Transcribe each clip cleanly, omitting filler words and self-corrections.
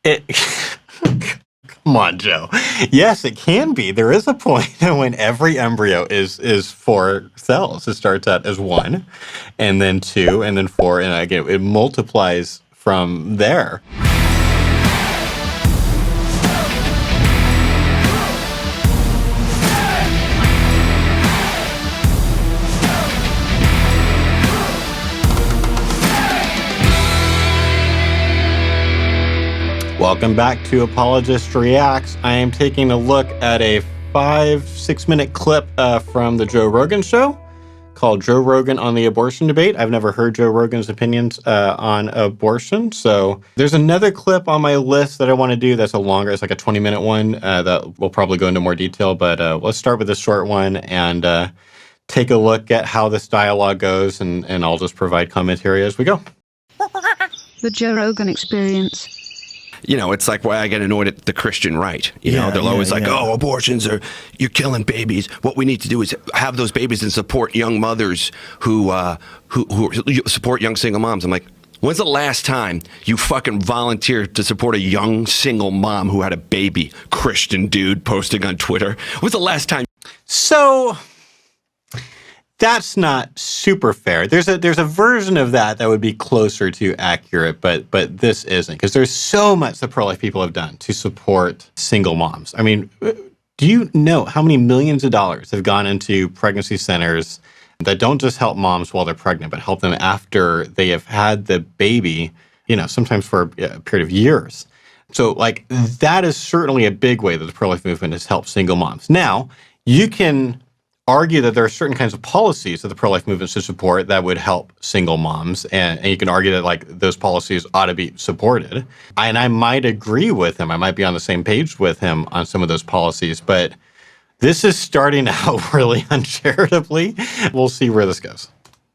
It, come on, Joe. Yes, it can be. There is a point when every embryo is 4 cells. It starts out as 1, and then 2, and then 4, and again, it multiplies from there. Welcome back to Apologist Reacts. I am taking a look at a 5-6 minute clip from the Joe Rogan show called Joe Rogan on the Abortion Debate. I've never heard Joe Rogan's opinions on abortion. So there's another clip on my list that I want to do that's it's like a 20-minute one that will probably go into more detail. But let's start with this short one and take a look at how this dialogue goes, and I'll just provide commentary as we go. The Joe Rogan Experience. You know, it's like why I get annoyed at the Christian right. You know, they're always like, oh, abortions you're killing babies. What we need to do is have those babies and support young mothers who support young single moms. I'm like, when's the last time you fucking volunteered to support a young single mom who had a baby? Christian dude posting on Twitter. When's the last time? So that's not super fair. There's a version of that would be closer to accurate, but this isn't, because there's so much that pro-life people have done to support single moms. I mean, do you know how many millions of dollars have gone into pregnancy centers that don't just help moms while they're pregnant, but help them after they have had the baby, you know, sometimes for a period of years. So, like, that is certainly a big way that the pro-life movement has helped single moms. Now, you can argue that there are certain kinds of policies that the pro-life movement should support that would help single moms, and you can argue that like those policies ought to be supported. I might agree with him. I might be on the same page with him on some of those policies, but this is starting out really uncharitably. We'll see where this goes.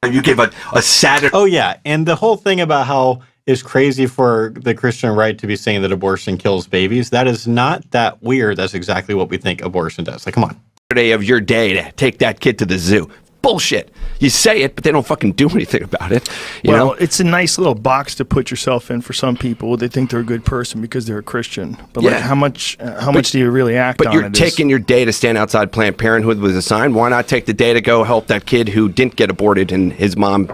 You give a Saturday. Oh yeah, and the whole thing about how it's crazy for the Christian right to be saying that abortion kills babies, that is not that weird. That's exactly what we think abortion does. Like, come on. Of your day to take that kid to the zoo. Bullshit. You say it, but they don't fucking do anything about it. You know? It's a nice little box to put yourself in for some people. They think they're a good person because they're a Christian. But like, how much do you really act on it? But you're taking your day to stand outside Planned Parenthood with a sign. Why not take the day to go help that kid who didn't get aborted and his mom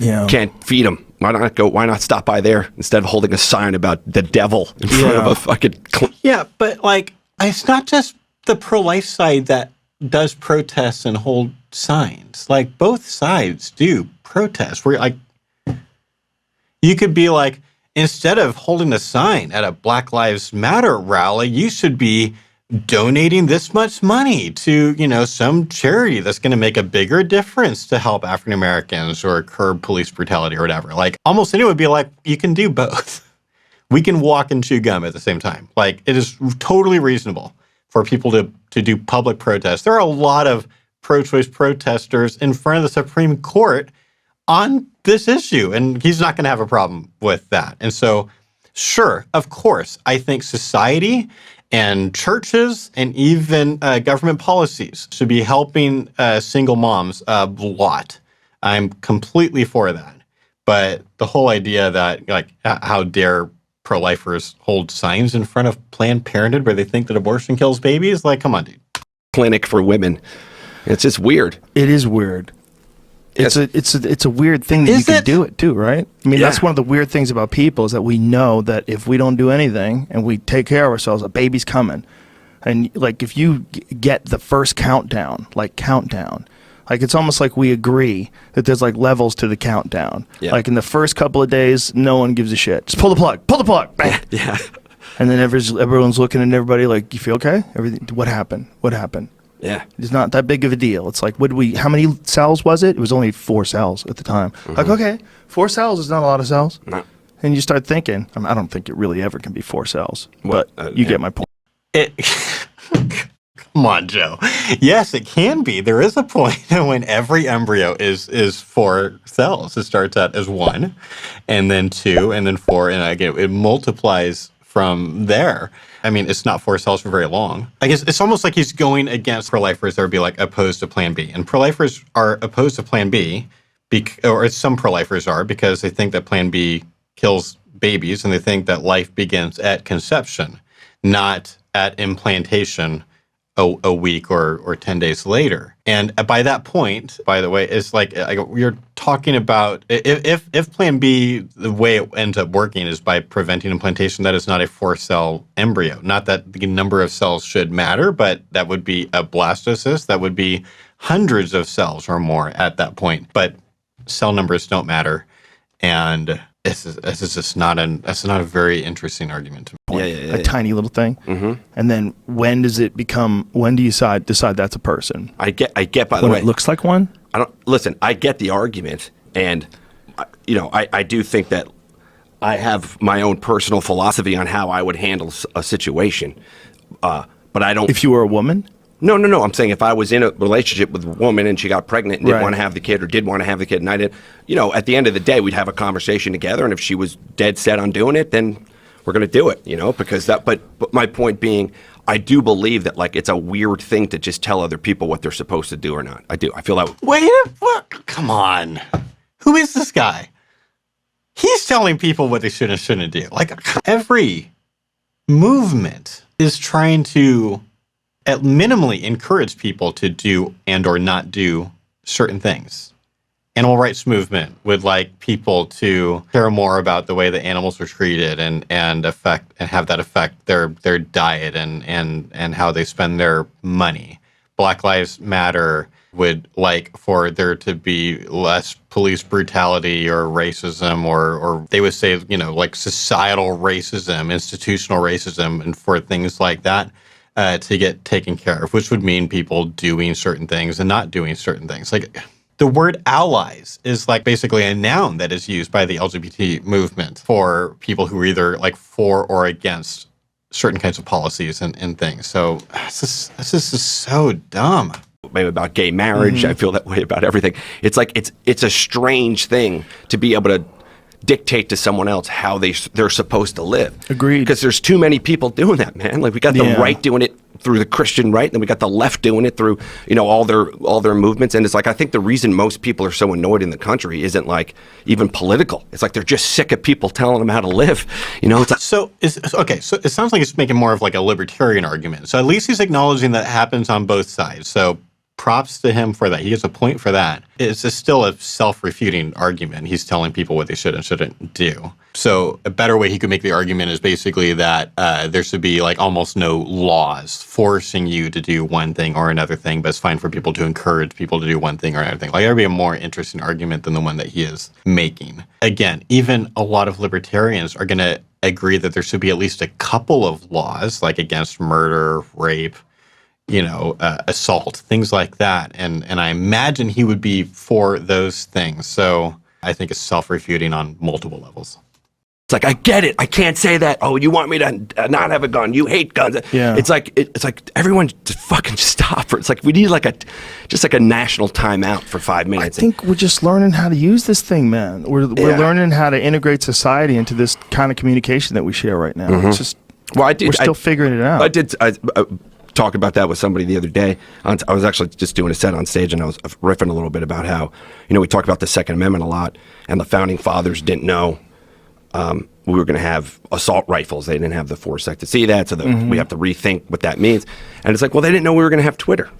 can't feed him? Why not stop by there instead of holding a sign about the devil in front of a fucking... Yeah, but like, it's not just the pro-life side that does protests and hold signs. Like, both sides do protest. Where like, you could be like, instead of holding a sign at a Black Lives Matter rally, you should be donating this much money to, you know, some charity that's going to make a bigger difference to help African Americans or curb police brutality or whatever. Like, almost anyone would be like, you can do both. We can walk and chew gum at the same time. Like, it is totally reasonable for people to do public protests. There are a lot of pro-choice protesters in front of the Supreme Court on this issue, and he's not going to have a problem with that. And so, sure, of course, I think society and churches and even government policies should be helping single moms a lot. I'm completely for that. But the whole idea that, like, how dare pro-lifers hold signs in front of Planned Parenthood where they think that abortion kills babies? Like, come on, dude. Clinic for women. It's just weird. It is weird. It's a weird thing that you can do it too, right? I mean, that's one of the weird things about people, is that we know that if we don't do anything and we take care of ourselves, a baby's coming. And like, if you get the first countdown, like, it's almost like we agree that there's like levels to the countdown. Yeah. Like, in the first couple of days, no one gives a shit. Just pull the plug. Bang. Yeah. And then everyone's looking at everybody like, you feel okay? What happened? Yeah. It's not that big of a deal. It's like, how many cells was it? It was only 4 cells at the time. Mm-hmm. Like, okay, 4 cells is not a lot of cells. No. And you start thinking, I don't think it really ever can be 4 cells, but you get my point. Come on, Joe. Yes, it can be. There is a point when every embryo is 4 cells. It starts out as 1, and then 2, and then 4, and again, it multiplies from there. I mean, it's not 4 cells for very long. I guess it's almost like he's going against pro-lifers that would be like opposed to Plan B. And pro-lifers are opposed to Plan B, or some pro-lifers are, because they think that Plan B kills babies, and they think that life begins at conception, not at implantation a week or 10 days later. And by that point, by the way, it's like you're talking about if Plan B, the way it ends up working is by preventing implantation, that is not a 4-cell embryo. Not that the number of cells should matter, but that would be a blastocyst. That would be hundreds of cells or more at that point. But cell numbers don't matter. And this is just not a very interesting argument to me. A tiny little thing. And then when do you decide that's a person? I get by the When way. it looks like one? I get the argument, and I do think that I have my own personal philosophy on how I would handle a situation. But I don't. If you were a woman? No. I'm saying if I was in a relationship with a woman and she got pregnant and didn't want to have the kid or did want to have the kid and I didn't, at the end of the day, we'd have a conversation together. And if she was dead set on doing it, then we're going to do it, because but my point being, I do believe that it's a weird thing to just tell other people what they're supposed to do or not. I do. I feel that. Wait, what? Come on. Who is this guy? He's telling people what they should and shouldn't do. Every movement is trying to at minimally encourage people to do and or not do certain things. Animal rights movement would like people to care more about the way that animals are treated and have that affect their diet and how they spend their money. Black Lives Matter would like for there to be less police brutality or racism or they would say, societal racism, institutional racism, and for things like that. To get taken care of, which would mean people doing certain things and not doing certain things. The word allies is basically a noun that is used by the LGBT movement for people who are either for or against certain kinds of policies and things. So this is so dumb. Maybe about gay marriage. I feel that way about everything. It's it's a strange thing to be able to dictate to someone else how they're supposed to live. Agreed. Because there's too many people doing that, man. We got the right doing it through the Christian right, and then we got the left doing it through all their movements. And it's I think the reason most people are so annoyed in the country isn't even political. It's they're just sick of people telling them how to live. So it sounds like it's making more of a libertarian argument. So at least he's acknowledging that it happens on both sides. So props to him for that. He gets a point for that. It's still a self-refuting argument. He's telling people what they should and shouldn't do. So a better way he could make the argument is basically that there should be almost no laws forcing you to do one thing or another thing, but it's fine for people to encourage people to do one thing or another thing. That would be a more interesting argument than the one that he is making. Again, even a lot of libertarians are going to agree that there should be at least a couple of laws, against murder, rape, assault, things like that. And I imagine he would be for those things. So I think it's self-refuting on multiple levels. It's I get it. I can't say that. Oh, you want me to not have a gun? You hate guns. Yeah. It's everyone just fucking stop. It's we need a national timeout for 5 minutes. I think we're just learning how to use this thing, man. We're learning how to integrate society into this kind of communication that we share right now. It's just we're still figuring it out. I talked about that with somebody the other day. I was actually just doing a set on stage, and I was riffing a little bit about how we talked about the Second Amendment a lot, and the founding fathers didn't know we were going to have assault rifles. They didn't have the foresight to see that, so we have to rethink what that means. And it's well, they didn't know we were going to have Twitter.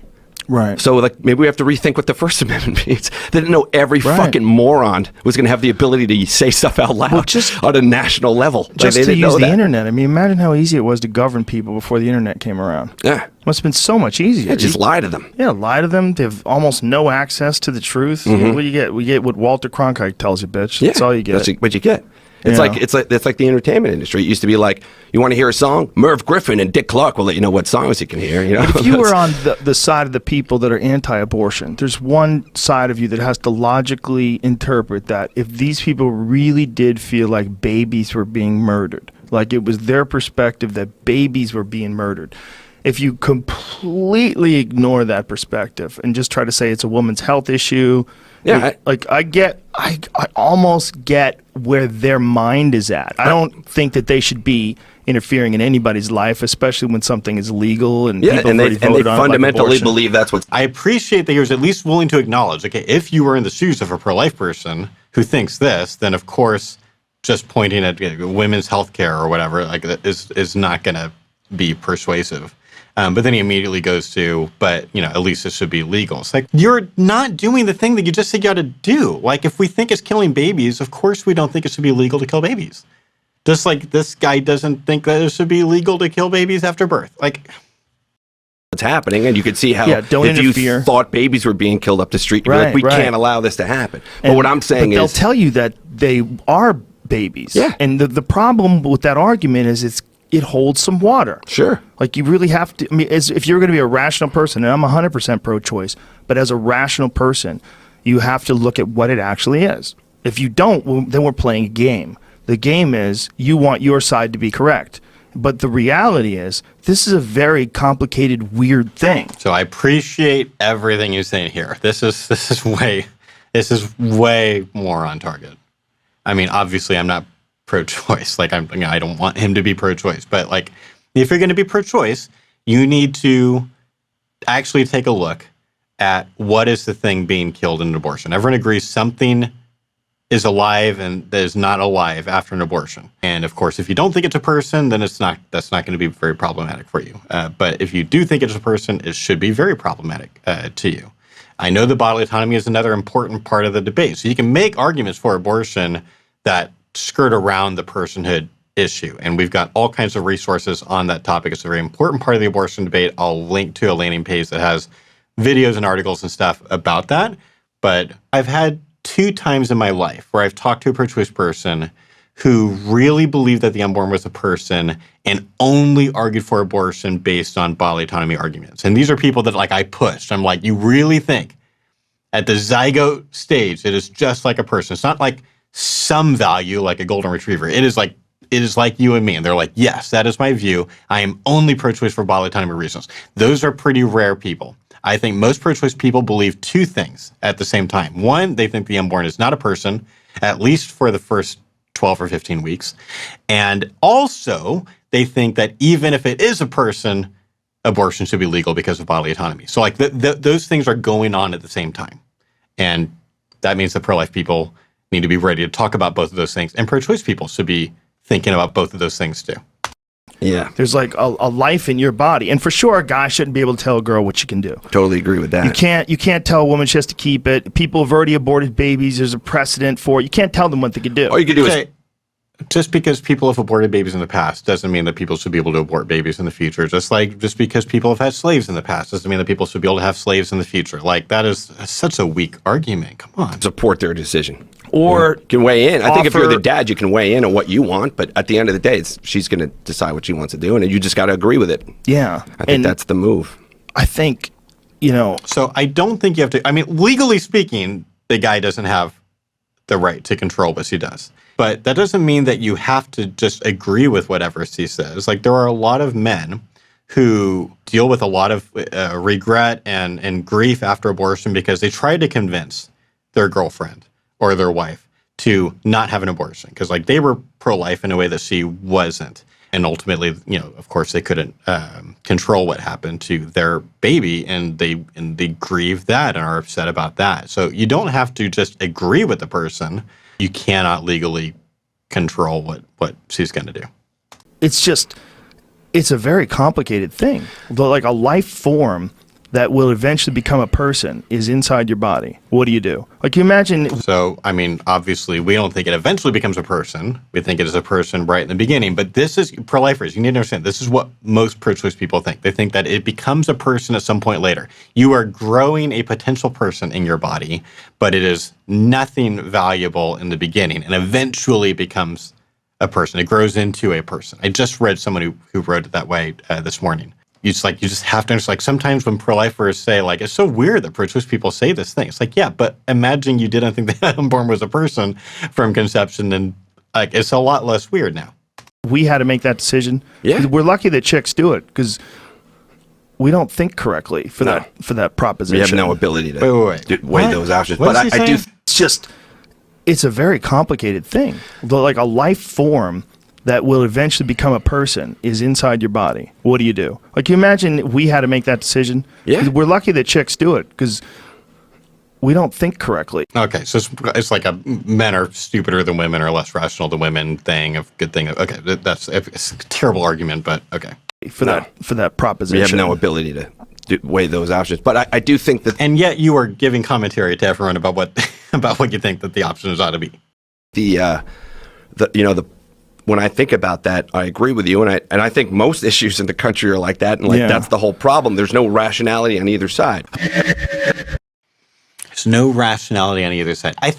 Right. So maybe we have to rethink what the First Amendment means. They didn't know every fucking moron was going to have the ability to say stuff out loud on a national level. Just to use the internet. I mean, imagine how easy it was to govern people before the internet came around. Yeah. Must have been so much easier. Yeah, just lie to them. Yeah, lie to them. They have almost no access to the truth. What do you get? We get what Walter Cronkite tells you, bitch. That's all you get. That's what you get. It's like the entertainment industry. It used to be you want to hear a song? Merv Griffin and Dick Clark will let you know what songs you can hear. But if you were on the side of the people that are anti-abortion, there's one side of you that has to logically interpret that if these people really did feel like babies were being murdered, like it was their perspective that babies were being murdered, if you completely ignore that perspective and just try to say it's a woman's health issue, I almost get where their mind is at. I don't think that they should be interfering in anybody's life, especially when something is legal and people and they fundamentally believe that's what. I appreciate that he was at least willing to acknowledge, if you were in the shoes of a pro-life person who thinks this, then of course just pointing at women's health care or whatever, like, is not going to be persuasive. But then he immediately goes to, but, at least it should be legal. It's like, you're not doing the thing that you just said you got to do. Like, if we think it's killing babies, of course we don't think it should be illegal to kill babies. Just like this guy doesn't think that it should be illegal to kill babies after birth. Like, what's happening, and you could see how don't if interfere. you thought babies were being killed up the street, you're like, we can't allow this to happen. But what I'm saying they'll is, tell you that they are babies. Yeah. And the problem with that argument is it holds some water. sure, Like, you really have to, if you're going to be a rational person, and I'm 100% pro-choice, but as a rational person, you have to look at what it actually is. If you don't, well, then we're playing a game. The game is you want your side to be correct. But the reality is, this is a very complicated, weird thing. so I appreciate everything you're saying here. This is way more on target. I mean, obviously, I'm not pro-choice. Like, I don't want him to be pro-choice. But, like, if you're going to be pro-choice, you need to actually take a look at what is the thing being killed in an abortion. Everyone agrees something is alive and that is not alive after an abortion. And, of course, if you don't think it's a person, then that's not going to be very problematic for you. But if you do think it's a person, it should be very problematic to you. I know that bodily autonomy is another important part of the debate. So you can make arguments for abortion that skirt around the personhood issue. And we've got all kinds of resources on that topic. It's a very important part of the abortion debate. I'll link to a landing page that has videos and articles and stuff about that. But I've had 2 times in my life where I've talked to a pro-choice person who really believed that the unborn was a person and only argued for abortion based on bodily autonomy arguments. And these are people that, like, I pushed. I'm like, you really think at the zygote stage it is just like a person? It's not like some value like a golden retriever. It is like you and me. And they're like, yes, that is my view. I am only pro-choice for bodily autonomy reasons. Those are pretty rare people. I think most pro-choice people believe 2 things at the same time. One, they think the unborn is not a person, at least for the first 12 or 15 weeks. And also, they think that even if it is a person, abortion should be legal because of bodily autonomy. So, like, those things are going on at the same time. And that means that pro-life people need to be ready to talk about both of those things. And pro-choice people should be thinking about both of those things too. yeah, There's like a life in your body. And for sure, a guy shouldn't be able to tell a girl what she can do. totally agree with that. You can't tell a woman she has to keep it. People have already aborted babies. There's a precedent for it. You can't tell them what they can do. All you can do is Okay. Just because people have aborted babies in the past doesn't mean that people should be able to abort babies in the future. Just because people have had slaves in the past doesn't mean that people should be able to have slaves in the future. Like, that is such a weak argument. Come on. support their decision. Or You can weigh in. I think if you're the offer- dad, you can weigh in on what you want, but at the end of the day, she's going to decide what she wants to do, and you just got to agree with it. Yeah. I think that's the move. I think, So I don't think you have to, I mean, legally speaking, the guy doesn't have the right to control what she does. But that doesn't mean that you have to just agree with whatever she says. Like, there are a lot of men who deal with a lot of regret and grief after abortion because they tried to convince their girlfriend or their wife to not have an abortion because, like, they were pro-life in a way that she wasn't. And ultimately, of course, they couldn't control what happened to their baby, and they grieve that and are upset about that. So you don't have to just agree with the person. You cannot legally control what she's going to do. It's a very complicated thing. Like, a life form that will eventually become a person is inside your body. What do you do? Like, you imagine. So, I mean, obviously, we don't think it eventually becomes a person. We think it is a person right in the beginning. But this is, pro-lifers, you need to understand, this is what most pro-choice people think. They think that it becomes a person at some point later. You are growing a potential person in your body, but it is nothing valuable in the beginning and eventually becomes a person. It grows into a person. I just read someone who wrote it that way this morning. You just have to understand, like, sometimes when pro-lifers say, like, it's so weird that pro-choice people say this thing. It's like, yeah, but imagine you didn't think the unborn was a person from conception, and, like, it's a lot less weird now. We had to make that decision. Yeah. We're lucky that chicks do it because we don't think correctly for that proposition. We have no ability to Wait. weigh What? those options. What's But he I do. saying? It's a very complicated thing. Like, a life form that will eventually become a person is inside your body. What do you do? Like, you imagine we had to make that decision. Yeah. We're lucky that chicks do it because we don't think correctly. Okay, so it's like a men are stupider than women or less rational than women thing, a good thing. Okay, it's a terrible argument, but okay. For that proposition. We have no ability to weigh those options. But I do think that... And yet you are giving commentary to everyone about what about what you think that the options ought to be. When I think about that, I agree with you, and I think most issues in the country are like that, and that's the whole problem. There's no rationality on either side. There's no rationality on either side. I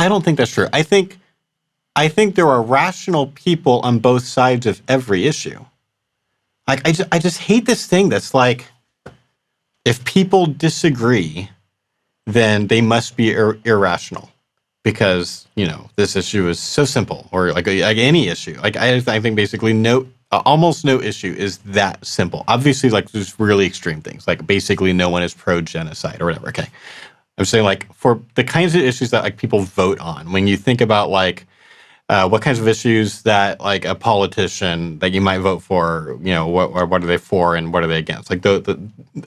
don't think that's true. I think there are rational people on both sides of every issue. Like I just hate this thing that's like, if people disagree, then they must be irrational. Because, this issue is so simple, or like any issue. Like I think basically almost no issue is that simple. Obviously, like there's really extreme things, like basically no one is pro-genocide or whatever. Okay, I'm saying like for the kinds of issues that like people vote on, when you think about like what kinds of issues that like a politician that you might vote for, what are they for and what are they against? Like the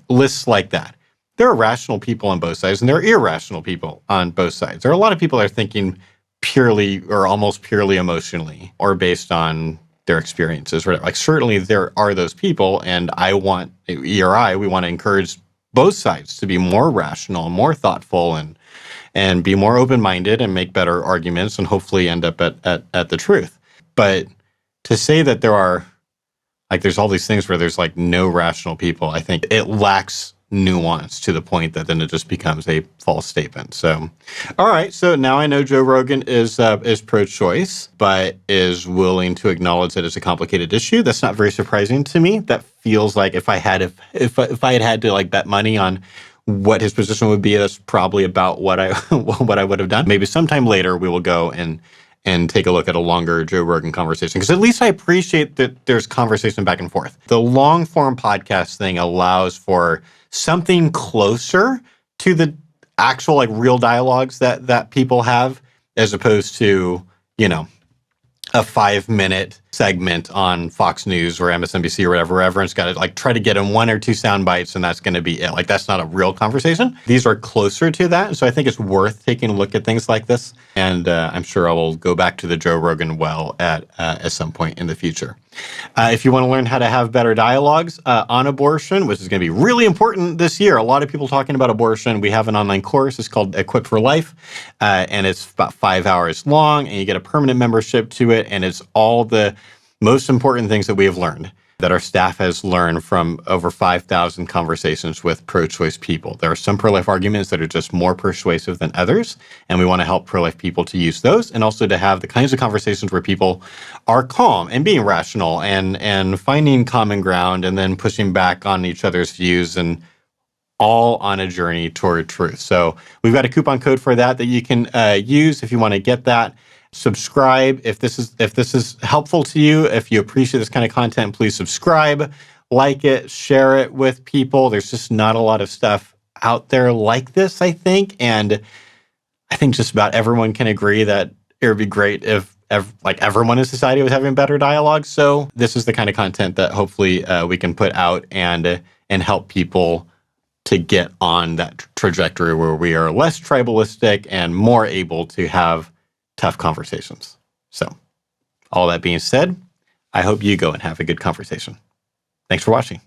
lists like that. There are rational people on both sides, and there are irrational people on both sides. There are a lot of people that are thinking purely or almost purely emotionally or based on their experiences. Like certainly there are those people, and we want to encourage both sides to be more rational, more thoughtful, and be more open-minded and make better arguments and hopefully end up at the truth. But to say that there's all these things where there's like no rational people, I think it lacks nuance to the point that then it just becomes a false statement. So, all right. So now I know Joe Rogan is pro-choice, but is willing to acknowledge that it's a complicated issue. That's not very surprising to me. That feels like if I had to like bet money on what his position would be, that's probably about what I would have done. Maybe sometime later we will go and take a look at a longer Joe Rogan conversation, because at least I appreciate that there's conversation back and forth. The long form podcast thing allows for something closer to the actual like real dialogues that people have, as opposed to, a 5-minute segment on Fox News or MSNBC or whatever, where everyone's got to like try to get in 1 or 2 sound bites, and that's going to be it. Like that's not a real conversation. These are closer to that. And so I think it's worth taking a look at things like this. And I'm sure I will go back to the Joe Rogan well at some point in the future. If you want to learn how to have better dialogues on abortion, which is going to be really important this year, a lot of people talking about abortion. We have an online course. It's called Equip for Life, and it's about 5 hours long, and you get a permanent membership to it, and it's all the most important things that we have learned, that our staff has learned from over 5,000 conversations with pro-choice people. There are some pro-life arguments that are just more persuasive than others, and we want to help pro-life people to use those, and also to have the kinds of conversations where people are calm and being rational and finding common ground and then pushing back on each other's views, and all on a journey toward truth. So we've got a coupon code for that you can use if you want to get that. Subscribe if this is helpful to you. If you appreciate this kind of content, please subscribe, like it, share it with people. There's just not a lot of stuff out there like this, I think. And I think just about everyone can agree that it would be great if everyone in society was having better dialogue. So this is the kind of content that hopefully we can put out and help people to get on that trajectory where we are less tribalistic and more able to have tough conversations. So, all that being said, I hope you go and have a good conversation. Thanks for watching.